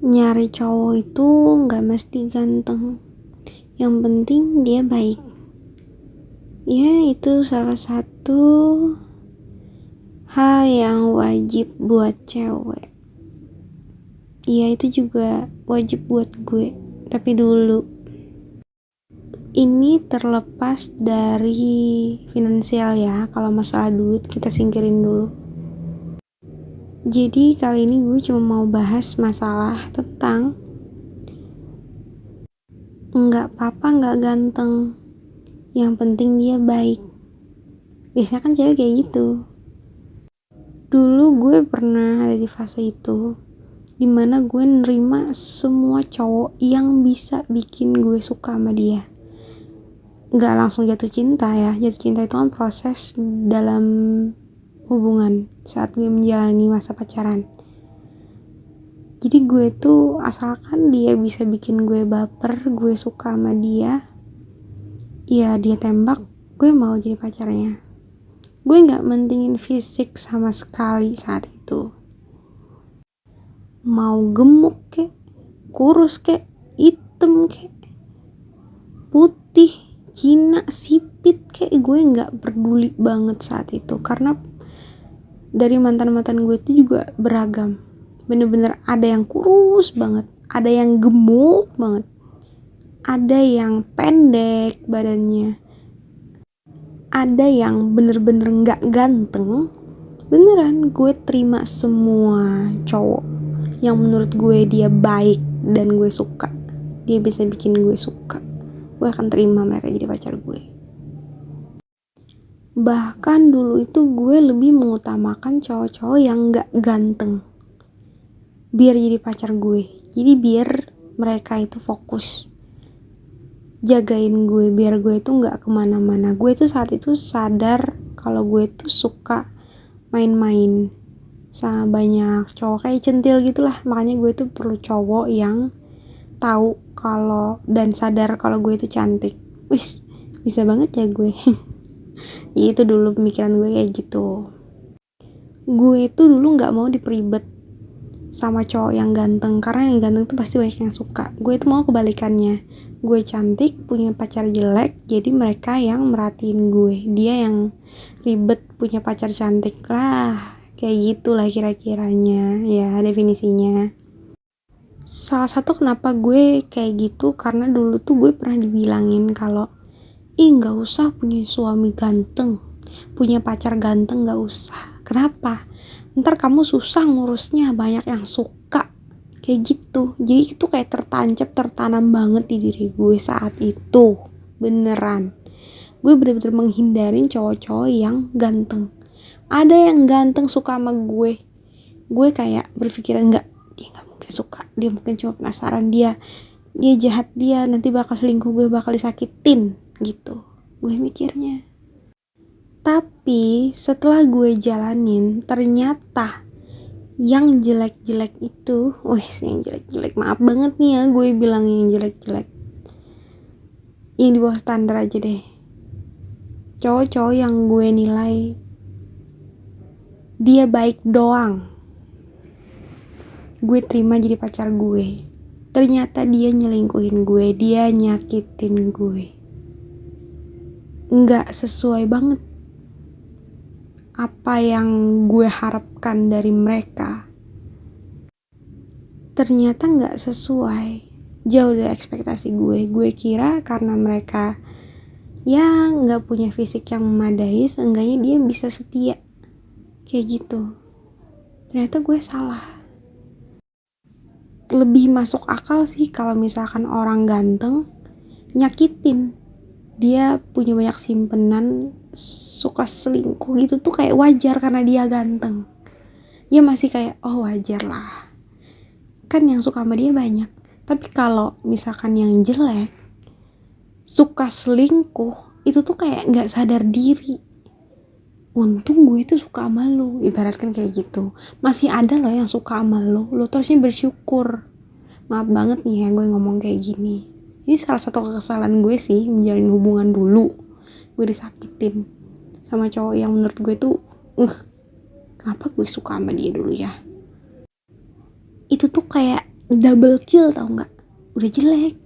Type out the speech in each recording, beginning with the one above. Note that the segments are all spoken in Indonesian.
Nyari cowok itu gak mesti ganteng, yang penting dia baik. Ya, itu salah satu hal yang wajib buat cewek. Ya, itu juga wajib buat gue. Tapi dulu, ini terlepas dari finansial ya. Kalau masalah duit kita singkirin dulu. Jadi kali ini gue cuma mau bahas masalah tentang nggak apa-apa nggak ganteng, yang penting dia baik. Biasanya kan cewek kayak gitu. Dulu gue pernah ada di fase itu, dimana gue nerima semua cowok yang bisa bikin gue suka sama dia. Nggak langsung jatuh cinta ya. Jatuh cinta itu kan proses dalam hubungan saat gue menjalani masa pacaran. Jadi gue tuh asalkan dia bisa bikin gue baper, gue suka sama dia, ya dia tembak, gue mau jadi pacarnya. Gue gak mentingin fisik sama sekali saat itu. Mau gemuk kek, kurus kek, hitam kek, putih, Cina, sipit kek, gue gak peduli banget saat itu. Karena dari mantan-mantan gue itu juga beragam. Bener-bener ada yang kurus banget, ada yang gemuk banget, ada yang pendek badannya, ada yang bener-bener gak ganteng. Beneran gue terima semua cowok yang menurut gue dia baik dan gue suka, dia bisa bikin gue suka. Gue akan terima mereka jadi pacar gue. Bahkan dulu itu gue lebih mengutamakan cowok-cowok yang gak ganteng biar jadi pacar gue. Jadi biar mereka itu fokus jagain gue, biar gue itu gak kemana-mana. Gue tuh saat itu sadar kalau gue tuh suka main-main sama banyak cowok, kayak centil gitulah. Makanya gue tuh perlu cowok yang tahu kalau dan sadar kalau gue itu cantik. Wis, bisa banget ya gue. Ya itu dulu pemikiran gue kayak gitu. Gue tuh dulu gak mau diperibet sama cowok yang ganteng, karena yang ganteng tuh pasti banyak yang suka. Gue tuh mau kebalikannya, gue cantik punya pacar jelek, jadi mereka yang merhatiin gue, dia yang ribet punya pacar cantik lah. Kayak gitulah kira-kiranya ya definisinya. Salah satu kenapa gue kayak gitu karena dulu tuh gue pernah dibilangin kalau gak usah punya suami ganteng, punya pacar ganteng gak usah. Kenapa? Ntar kamu susah ngurusnya, banyak yang suka. Kayak gitu. Jadi itu kayak tertanam banget di diri gue saat itu. Beneran. Gue bener-bener menghindarin cowok-cowok yang ganteng. Ada yang ganteng suka sama gue kayak berpikiran dia gak mungkin suka, dia mungkin cuma penasaran, dia jahat, dia nanti bakal selingkuh, gue bakal disakitin gitu gue mikirnya. Tapi setelah gue jalanin, ternyata yang jelek-jelek itu, yang jelek-jelek, maaf banget nih ya gue bilang yang jelek-jelek, yang di bawah standar aja deh, cowok-cowok yang gue nilai dia baik doang, gue terima jadi pacar gue. Ternyata dia nyelingkuhin gue, dia nyakitin gue, nggak sesuai banget apa yang gue harapkan dari mereka. Ternyata nggak sesuai, jauh dari ekspektasi gue. Gue kira karena mereka ya nggak punya fisik yang memadai, seenggaknya dia bisa setia kayak gitu. Ternyata gue salah. lebih masuk akal sih kalau misalkan orang ganteng nyakitin. Dia punya banyak simpenan, suka selingkuh gitu tuh kayak wajar karena dia ganteng. Ya masih kayak oh wajar lah, kan yang suka sama dia banyak. Tapi kalau misalkan yang jelek suka selingkuh, itu tuh kayak gak sadar diri. Untung gue tuh suka sama lu, ibaratkan kayak gitu. Masih ada loh yang suka sama lu terusnya bersyukur. Maaf banget nih ya gue ngomong kayak gini. Ini salah satu kesalahan gue sih, menjalin hubungan dulu gue disakitin sama cowok yang menurut gue tuh kenapa gue suka sama dia dulu ya. Itu tuh kayak double kill, tau gak? Udah jelek,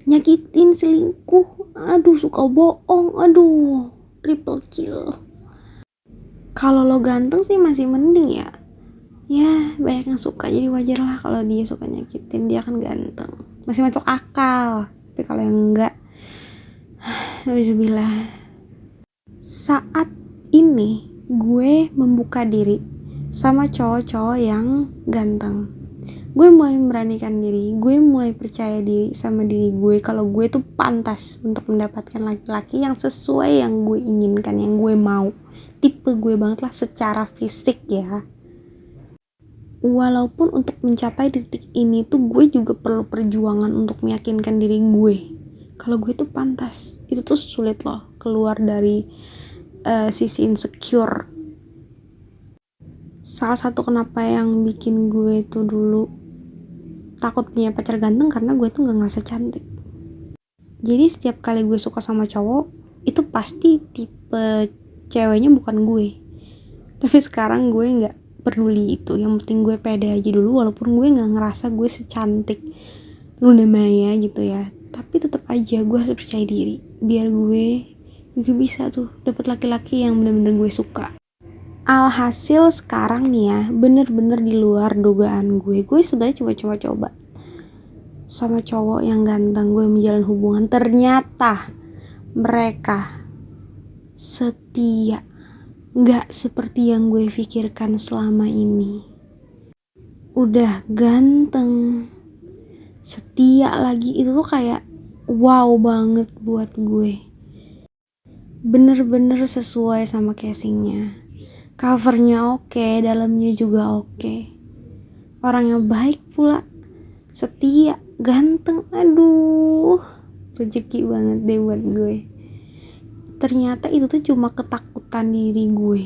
nyakitin, selingkuh, aduh suka bohong, aduh triple kill. Kalau lo ganteng sih masih mending ya banyak yang suka, jadi wajar lah kalau dia suka nyakitin, dia kan ganteng, masih masuk akal. Tapi kalau yang enggak, alhamdulillah. Saat ini gue membuka diri sama cowok-cowok yang ganteng. Gue mulai meranikan diri, gue mulai percaya diri sama diri gue kalau gue tuh pantas untuk mendapatkan laki-laki yang sesuai yang gue inginkan, yang gue mau. Tipe gue banget lah secara fisik ya. Walaupun untuk mencapai titik ini tuh gue juga perlu perjuangan untuk meyakinkan diri gue kalau gue tuh pantas. Itu tuh sulit loh, keluar dari sisi insecure. Salah satu kenapa yang bikin gue tuh dulu takut punya pacar ganteng karena gue tuh gak ngerasa cantik. Jadi setiap kali gue suka sama cowok, itu pasti tipe ceweknya bukan gue. Tapi sekarang gue gak peduli itu, yang penting gue pede aja dulu. Walaupun gue gak ngerasa gue secantik Luna Maya gitu ya, tapi tetap aja gue harus percaya diri biar gue juga bisa tuh dapet laki-laki yang bener-bener gue suka. Alhasil sekarang nih ya, bener-bener di luar dugaan gue sebenarnya coba-coba sama cowok yang ganteng, gue menjalin hubungan. Ternyata mereka setia, gak seperti yang gue pikirkan selama ini. Udah ganteng, setia lagi, itu tuh kayak wow banget buat gue. Bener-bener sesuai sama casingnya. Covernya oke, dalamnya juga oke. Orangnya baik pula, setia, ganteng, aduh rezeki banget deh buat gue. Ternyata itu tuh cuma ketakutan diri gue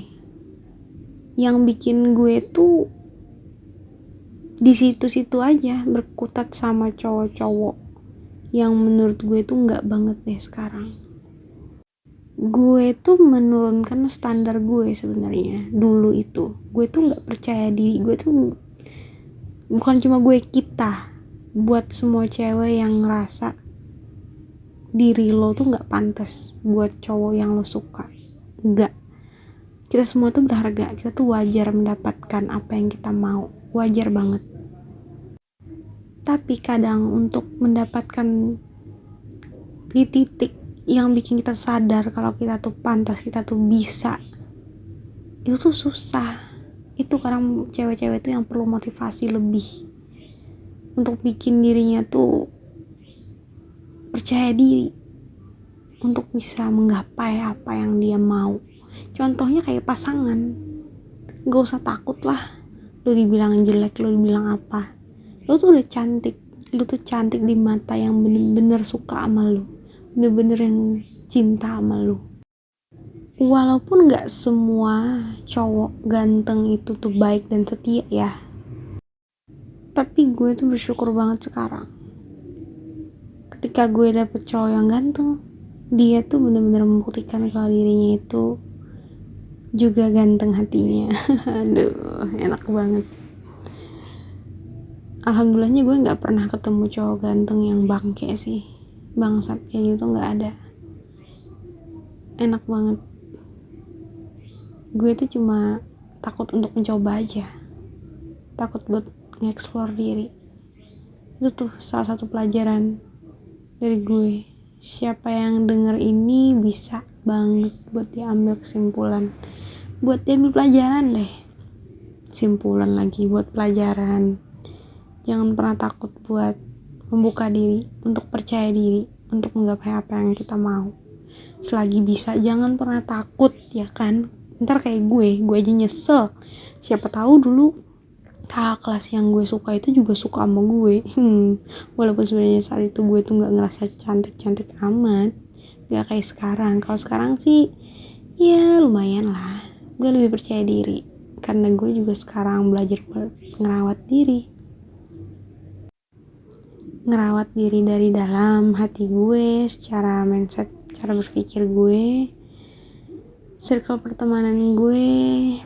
yang bikin gue tuh di situ-situ aja berkutat sama cowok-cowok yang menurut gue tuh nggak banget deh sekarang. Gue tuh menurunkan standar gue sebenarnya. Dulu itu gue tuh nggak percaya diri, gue tuh bukan cuma gue, kita, buat semua cewek yang ngerasa diri lo tuh nggak pantas buat cowok yang lo suka. Nggak, kita semua tuh berharga, kita tuh wajar mendapatkan apa yang kita mau, wajar banget. Tapi kadang untuk mendapatkan di titik yang bikin kita sadar kalau kita tuh pantas, kita tuh bisa, itu tuh susah. Itu kadang cewek-cewek tuh yang perlu motivasi lebih untuk bikin dirinya tuh percaya diri untuk bisa menggapai apa yang dia mau. Contohnya kayak pasangan, gak usah takut lah lu dibilang jelek, lu dibilang apa, lu tuh udah cantik, lu tuh cantik di mata yang bener-bener suka sama lu, bener-bener yang cinta sama lu. Walaupun gak semua cowok ganteng itu tuh baik dan setia ya, tapi gue tuh bersyukur banget sekarang ketika gue dapet cowok yang ganteng. Dia tuh bener-bener membuktikan kalau dirinya itu juga ganteng hatinya. Aduh enak banget. Alhamdulillahnya gue gak pernah ketemu cowok ganteng yang bangke sih, bangsat kayak gitu gak ada. Enak banget. Gue tuh cuma takut untuk mencoba aja, takut buat nge-explore diri. Itu tuh salah satu pelajaran dari gue. Siapa yang denger ini bisa banget buat diambil kesimpulan, buat diambil pelajaran deh. Simpulan lagi buat pelajaran. Jangan pernah takut buat membuka diri, untuk percaya diri, untuk menggapai apa yang kita mau. Selagi bisa, jangan pernah takut, ya kan? Ntar kayak gue aja nyesel. Siapa tahu dulu kakak kelas yang gue suka itu juga suka sama gue. Walaupun sebenarnya saat itu gue tuh nggak ngerasa cantik amat, nggak kayak sekarang. Kalau sekarang sih ya lumayan lah, gue lebih percaya diri karena gue juga sekarang belajar ngerawat diri dari dalam hati gue, secara mindset, cara berpikir gue, circle pertemanan gue,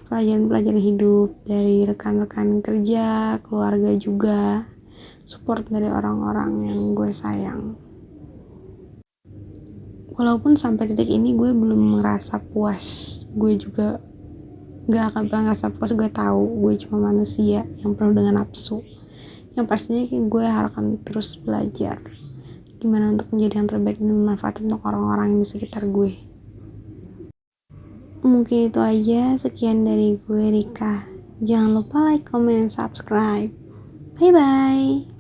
pelajaran hidup dari rekan-rekan kerja, keluarga juga, support dari orang-orang yang gue sayang. Walaupun sampai titik ini gue belum ngerasa puas, gue juga gak akan pernah ngerasa puas. Gue tahu gue cuma manusia yang penuh dengan nafsu. Yang pastinya gue akan terus belajar gimana untuk menjadi yang terbaik dan bermanfaat untuk orang-orang di sekitar gue. Mungkin itu aja, sekian dari gue Rika. Jangan lupa like, comment, dan subscribe. Bye bye.